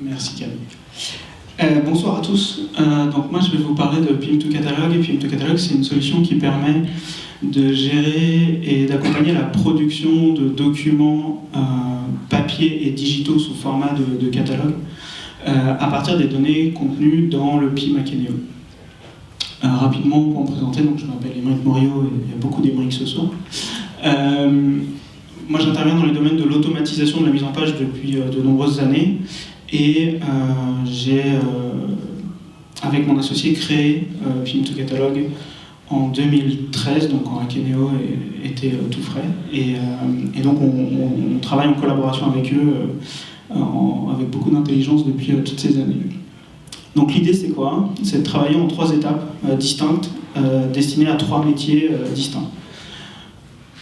Merci Camille. Bonsoir à tous. Donc moi je vais vous parler de Pim2Catalog. Et Pim2Catalog, c'est une solution qui permet de gérer et d'accompagner la production de documents papier et digitaux sous format de catalogue à partir des données contenues dans le PIM Akeneo. Rapidement pour me présenter, donc je m'appelle Émeric Morio et il y a beaucoup d'Émeric ce soir. Moi j'interviens dans les domaines de l'automatisation de la mise en page depuis de nombreuses années et j'ai avec mon associé créé Pim2Catalog en 2013, donc quand Akeneo était tout frais, et donc on travaille en collaboration avec eux avec beaucoup d'intelligence depuis toutes ces années. Donc l'idée c'est quoi? C'est de travailler en 3 étapes distinctes destinées à 3 métiers distincts.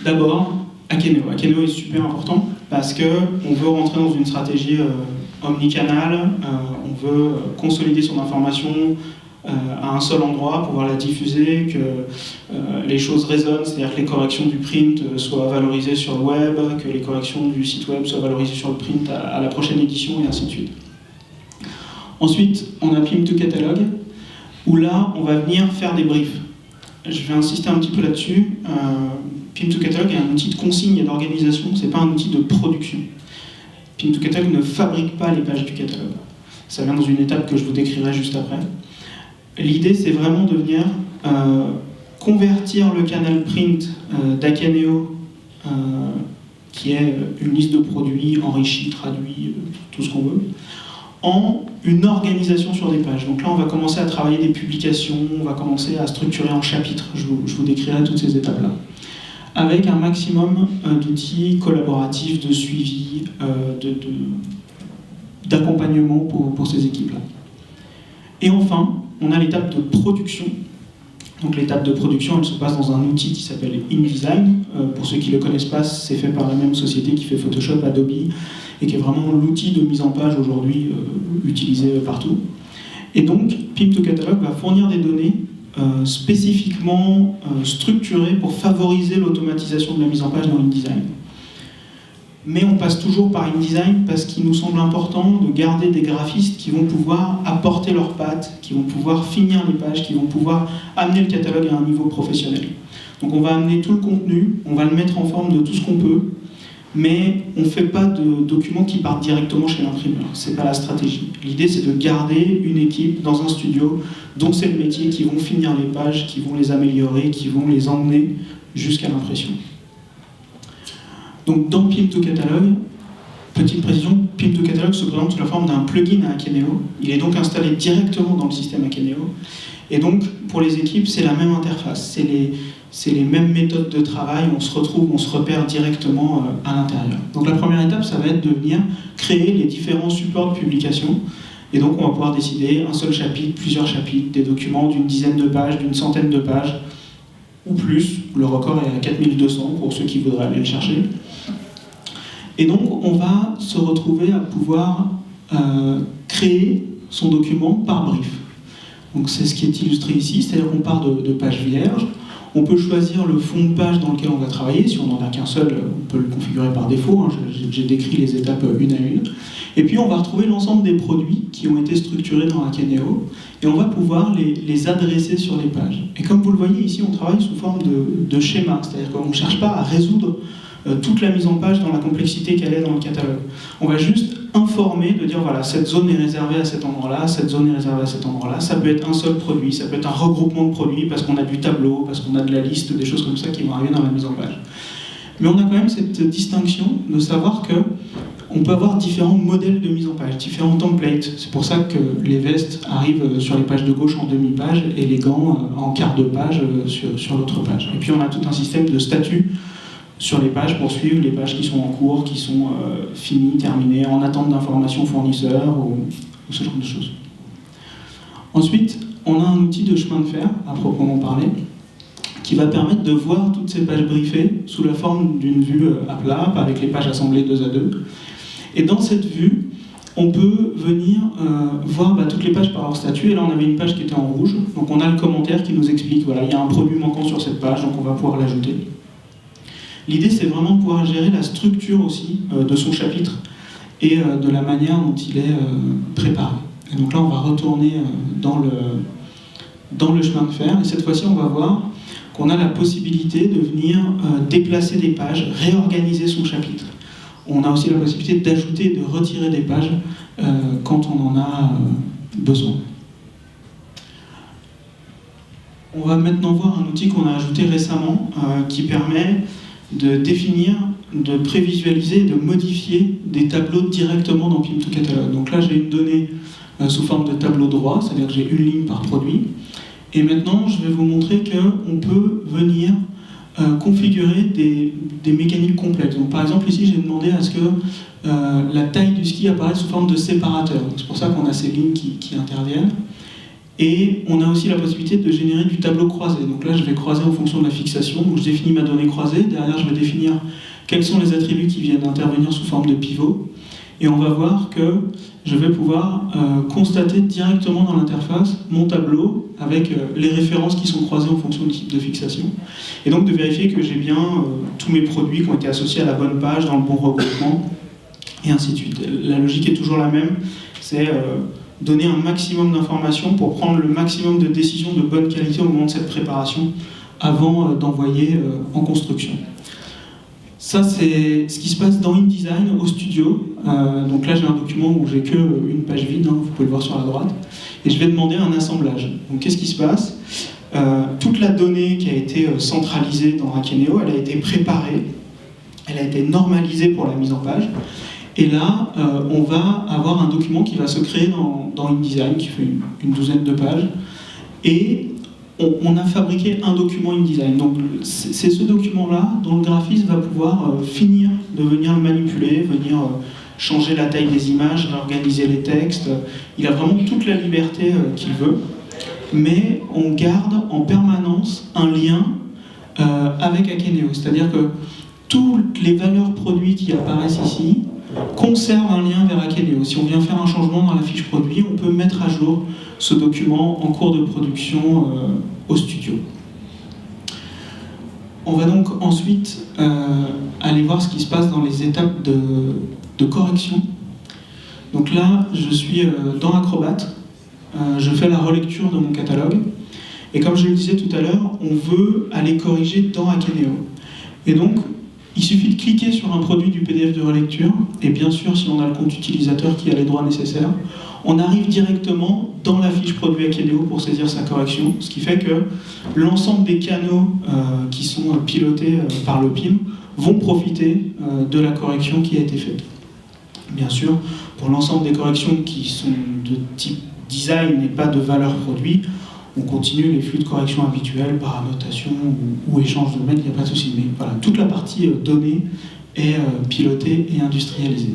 D'abord, Akeneo. Akeneo est super important parce qu'on veut rentrer dans une stratégie omnicanal, on veut consolider son information à un seul endroit, pouvoir la diffuser, que les choses résonnent, c'est-à-dire que les corrections du print soient valorisées sur le web, que les corrections du site web soient valorisées sur le print à la prochaine édition, et ainsi de suite. Ensuite, on a Pim2Catalog, où là, on va venir faire des briefs. Je vais insister un petit peu là-dessus. Pim2Catalog est un outil de consigne et d'organisation, c'est pas un outil de production. Pim2Catalog ne fabrique pas les pages du catalogue. Ça vient dans une étape que je vous décrirai juste après. L'idée, c'est vraiment de venir convertir le canal print d'Akeneo, qui est une liste de produits enrichie, traduit, tout ce qu'on veut, en une organisation sur des pages. Donc là, on va commencer à travailler des publications, on va commencer à structurer en chapitres. Je vous décrirai toutes ces étapes-là. Avec un maximum d'outils collaboratifs, de suivi, d'accompagnement pour ces équipes-là. Et enfin, on a l'étape de production. Donc l'étape de production, elle se passe dans un outil qui s'appelle InDesign. Pour ceux qui ne le connaissent pas, c'est fait par la même société qui fait Photoshop, Adobe, et qui est vraiment l'outil de mise en page aujourd'hui utilisé partout. Et donc, Pim2Catalog va fournir des données spécifiquement structurées pour favoriser l'automatisation de la mise en page dans InDesign. Mais on passe toujours par InDesign parce qu'il nous semble important de garder des graphistes qui vont pouvoir apporter leurs pattes, qui vont pouvoir finir les pages, qui vont pouvoir amener le catalogue à un niveau professionnel. Donc on va amener tout le contenu, on va le mettre en forme de tout ce qu'on peut, mais on ne fait pas de documents qui partent directement chez l'imprimeur. Ce n'est pas la stratégie. L'idée, c'est de garder une équipe dans un studio dont c'est le métier, qui vont finir les pages, qui vont les améliorer, qui vont les emmener jusqu'à l'impression. Donc dans Pim2Catalog, petite précision, Pim2Catalog se présente sous la forme d'un plugin à Akeneo. Il est donc installé directement dans le système Akeneo. Et donc, pour les équipes, c'est la même interface. C'est les mêmes méthodes de travail, on se retrouve, on se repère directement à l'intérieur. Donc la première étape, ça va être de venir créer les différents supports de publication. Et donc on va pouvoir décider un seul chapitre, plusieurs chapitres, des documents d'une dizaine de pages, d'une centaine de pages, ou plus. Le record est à 4200 pour ceux qui voudraient aller le chercher. Et donc on va se retrouver à pouvoir créer son document par brief. Donc c'est ce qui est illustré ici, c'est-à-dire qu'on part de pages vierges. On peut choisir le fond de page dans lequel on va travailler. Si on n'en a qu'un seul, on peut le configurer par défaut. J'ai décrit les étapes une à une. Et puis on va retrouver l'ensemble des produits qui ont été structurés dans Akeneo et on va pouvoir les adresser sur les pages. Et comme vous le voyez ici, on travaille sous forme de schéma, c'est-à-dire qu'on ne cherche pas à résoudre toute la mise en page dans la complexité qu'elle est dans le catalogue. On va juste informer, de dire voilà, cette zone est réservée à cet endroit-là, cette zone est réservée à cet endroit-là. Ça peut être un seul produit, ça peut être un regroupement de produits parce qu'on a du tableau, parce qu'on a de la liste, des choses comme ça qui vont arriver dans la mise en page. Mais on a quand même cette distinction de savoir que on peut avoir différents modèles de mise en page, différents templates. C'est pour ça que les vestes arrivent sur les pages de gauche en demi-page et les gants en quart de page sur l'autre page. Et puis on a tout un système de statuts sur les pages pour suivre les pages qui sont en cours, qui sont finies, terminées, en attente d'informations fournisseurs ou ce genre de choses. Ensuite, on a un outil de chemin de fer, à proprement parler, qui va permettre de voir toutes ces pages briefées sous la forme d'une vue à plat, avec les pages assemblées 2 à 2. Et dans cette vue, on peut venir voir toutes les pages par leur statut. Et là, on avait une page qui était en rouge. Donc on a le commentaire qui nous explique, voilà, il y a un produit manquant sur cette page, donc on va pouvoir l'ajouter. L'idée, c'est vraiment de pouvoir gérer la structure aussi de son chapitre et de la manière dont il est préparé. Et donc là, on va retourner dans le chemin de fer, et cette fois-ci, on va voir qu'on a la possibilité de venir déplacer des pages, réorganiser son chapitre. On a aussi la possibilité d'ajouter et de retirer des pages quand on en a besoin. On va maintenant voir un outil qu'on a ajouté récemment qui permet de définir, de prévisualiser et de modifier des tableaux directement dans Pim2Catalog. Donc là, j'ai une donnée sous forme de tableau droit, c'est-à-dire que j'ai une ligne par produit. Et maintenant, je vais vous montrer qu'on peut venir configurer des mécaniques complexes. Donc, par exemple, ici, j'ai demandé à ce que la taille du ski apparaisse sous forme de séparateur. C'est pour ça qu'on a ces lignes qui interviennent. Et on a aussi la possibilité de générer du tableau croisé. Donc là, je vais croiser en fonction de la fixation. Donc je définis ma donnée croisée. Derrière, je vais définir quels sont les attributs qui viennent intervenir sous forme de pivot. Et on va voir que je vais pouvoir constater directement dans l'interface mon tableau avec les références qui sont croisées en fonction du type de fixation. Et donc de vérifier que j'ai bien tous mes produits qui ont été associés à la bonne page, dans le bon regroupement, et ainsi de suite. La logique est toujours la même. C'est donner un maximum d'informations pour prendre le maximum de décisions de bonne qualité au moment de cette préparation avant d'envoyer en construction. Ça, c'est ce qui se passe dans InDesign au studio. Donc là, j'ai un document où j'ai qu'une page vide, hein, vous pouvez le voir sur la droite, et je vais demander un assemblage. Donc qu'est-ce qui se passe? Toute la donnée qui a été centralisée dans Akeneo, elle a été préparée, elle a été normalisée pour la mise en page. Et là, on va avoir un document qui va se créer dans InDesign, qui fait une douzaine de pages. Et on a fabriqué un document InDesign. Donc c'est ce document-là dont le graphiste va pouvoir finir de venir le manipuler, venir changer la taille des images, réorganiser les textes. Il a vraiment toute la liberté qu'il veut. Mais on garde en permanence un lien avec Akeneo. C'est-à-dire que toutes les valeurs produits qui apparaissent ici conserve un lien vers Akeneo. Si on vient faire un changement dans la fiche produit, on peut mettre à jour ce document en cours de production au studio. On va donc ensuite aller voir ce qui se passe dans les étapes de correction. Donc là, je suis dans Acrobat, je fais la relecture de mon catalogue, et comme je le disais tout à l'heure, on veut aller corriger dans Akeneo. Et donc, il suffit de cliquer sur un produit du PDF de relecture, et bien sûr, si on a le compte utilisateur qui a les droits nécessaires, on arrive directement dans la fiche produit Akeneo pour saisir sa correction, ce qui fait que l'ensemble des canaux qui sont pilotés par le PIM vont profiter de la correction qui a été faite. Bien sûr, pour l'ensemble des corrections qui sont de type design et pas de valeur produit, on continue les flux de correction habituels par annotation ou échange de mails, il n'y a pas de souci. Mais voilà, toute la partie donnée est pilotée et industrialisée.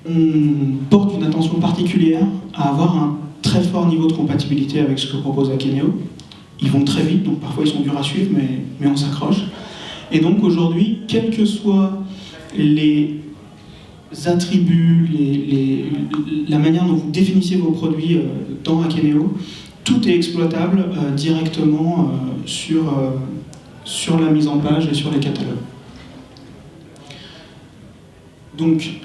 On porte une attention particulière à avoir un très fort niveau de compatibilité avec ce que propose Akeneo. Ils vont très vite, donc parfois ils sont durs à suivre, mais on s'accroche. Et donc aujourd'hui, quels que soient les attributs, la manière dont vous définissez vos produits dans Akeneo, tout est exploitable directement sur la mise en page et sur les catalogues. Donc,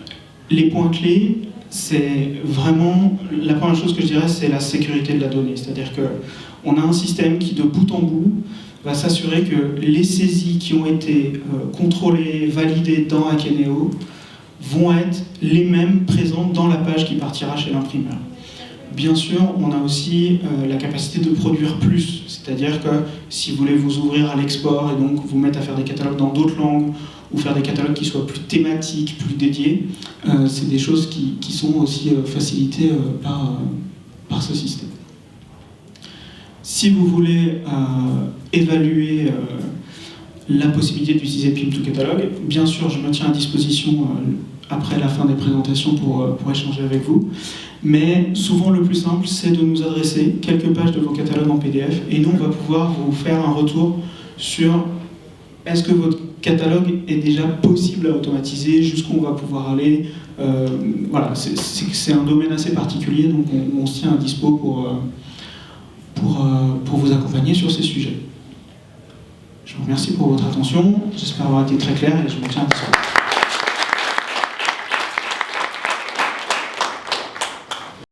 les points clés, c'est vraiment, la première chose que je dirais, c'est la sécurité de la donnée. C'est-à-dire qu'on a un système qui, de bout en bout, va s'assurer que les saisies qui ont été contrôlées, validées dans Akeneo, vont être les mêmes présentes dans la page qui partira chez l'imprimeur. Bien sûr, on a aussi la capacité de produire plus, c'est-à-dire que si vous voulez vous ouvrir à l'export et donc vous mettre à faire des catalogues dans d'autres langues, ou faire des catalogues qui soient plus thématiques, plus dédiés, c'est des choses qui sont aussi facilitées par ce système. Si vous voulez évaluer la possibilité d'utiliser Pim2Catalog, bien sûr, je me tiens à disposition après la fin des présentations pour échanger avec vous. Mais souvent, le plus simple, c'est de nous adresser quelques pages de vos catalogues en PDF, et nous, on va pouvoir vous faire un retour sur est-ce que votre catalogue est déjà possible à automatiser, jusqu'où on va pouvoir aller. Voilà, c'est un domaine assez particulier, donc on se tient à dispo pour vous accompagner sur ces sujets. Je vous remercie pour votre attention, j'espère avoir été très clair et je vous tiens à dispo.